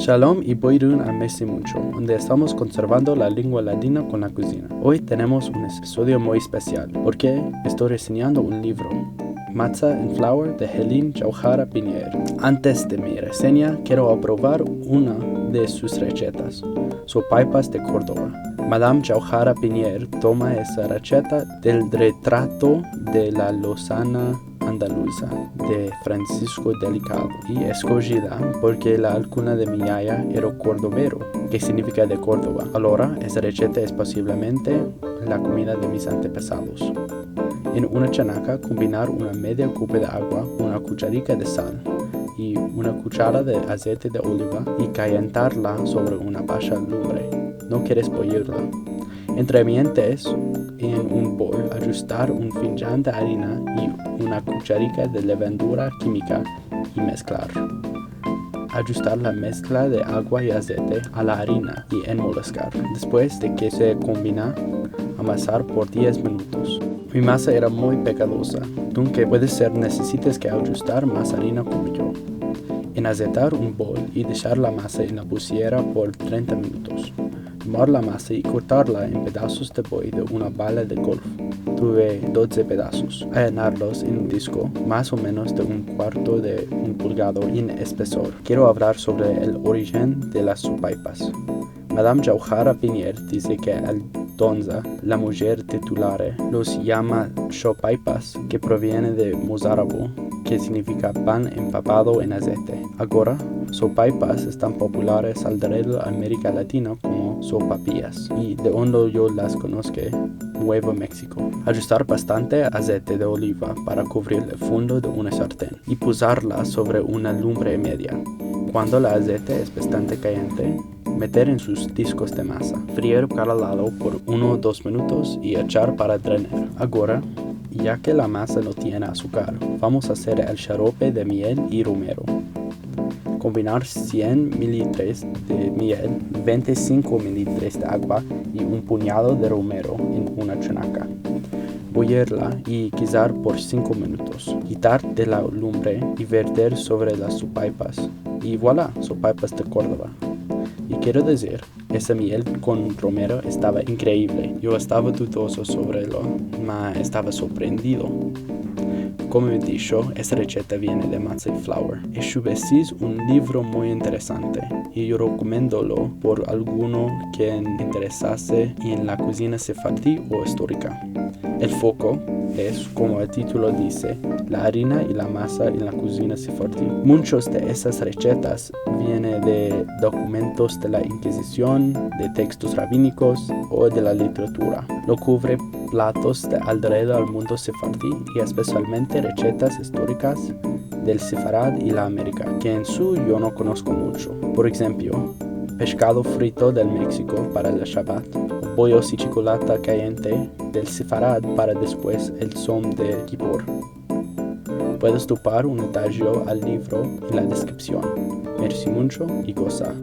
Shalom y Boirun a Messi Mucho, donde estamos conservando la lengua ladina con la cocina. Hoy tenemos un episodio muy especial, porque estoy reseñando un libro, Matzah and Flour, de Helene Jauhara Pinier. Antes de mi reseña, quiero aprobar una de sus recetas, sopaippas de Córdoba. Madame Jauhara Pinier toma esa receta del retrato de la Lozana andaluza de Francisco Delicado y escogida porque la alcuna de mi yaya era cordobero, que significa de Córdoba. Ahora, esa receta es posiblemente la comida de mis antepasados. En una chanaca, combinar una media copa de agua, una cucharita de sal y una cuchara de aceite de oliva y calentarla sobre una baja lumbre. No quieres pollarla. Entre mientes, en un bol, ajustar un finjan de harina y una cucharita de levadura química y mezclar. Ajustar la mezcla de agua y aceite a la harina y enmoluscar. Después de que se combina, amasar por 10 minutos. Mi masa era muy pegajosa, aunque puede ser necesites que ajustar más harina como yo. Enaceitar un bol y dejar la masa en la pulsera por 30 minutos. Tomar la masa y cortarla en pedazos de boy de una bala de golf. Tuve 12 pedazos. Llenarlos en un disco, más o menos de un cuarto de un pulgado en espesor. Quiero hablar sobre el origen de las sopaippas. Madame Jauhara Pinier dice que el donza, la mujer titular, los llama sopaippas, que proviene de mozárabe, que significa pan empapado en aceite. Ahora, sopaippas están populares alrededor de América Latina como sopapillas, y de donde yo las conozco, Nuevo México. Ajustar bastante aceite de oliva para cubrir el fondo de una sartén y posarla sobre una lumbre media. Cuando el aceite es bastante caliente, meter en sus discos de masa, freír cada lado por 1 o 2 minutos y echar para drenar. Ahora, ya que la masa no tiene azúcar, vamos a hacer el xarope de miel y romero. Combinar 100 ml de miel, 25 ml de agua y un puñado de romero en una chanaca. Bollerla y guisar por 5 minutos. Quitar de la lumbre y verter sobre las sopaippas. Y voilà, sopaippas de Córdoba. Y quiero decir, esa miel con romero estaba increíble. Yo estaba dudoso sobre lo, pero estaba sorprendido. Como he dicho, esta receta viene de Matzah and Flour. Es a veces un libro muy interesante y yo recomiendo por alguno que interesase en la cocina sefardí o histórica. El foco es, como el título dice, la harina y la masa en la cocina sefardí. Muchas de esas recetas vienen de documentos de la Inquisición, de textos rabínicos o de la literatura. Lo cubre platos de alrededor del mundo sefardí y especialmente recetas históricas del Sefarad y la América, que en su yo no conozco mucho. Por ejemplo, pescado frito del México para el Shabbat, bollos y chocolate caliente del Sefarad para después el Tzom de Kippur. Puedes topar un detalle al libro en la descripción. Merci mucho y goza.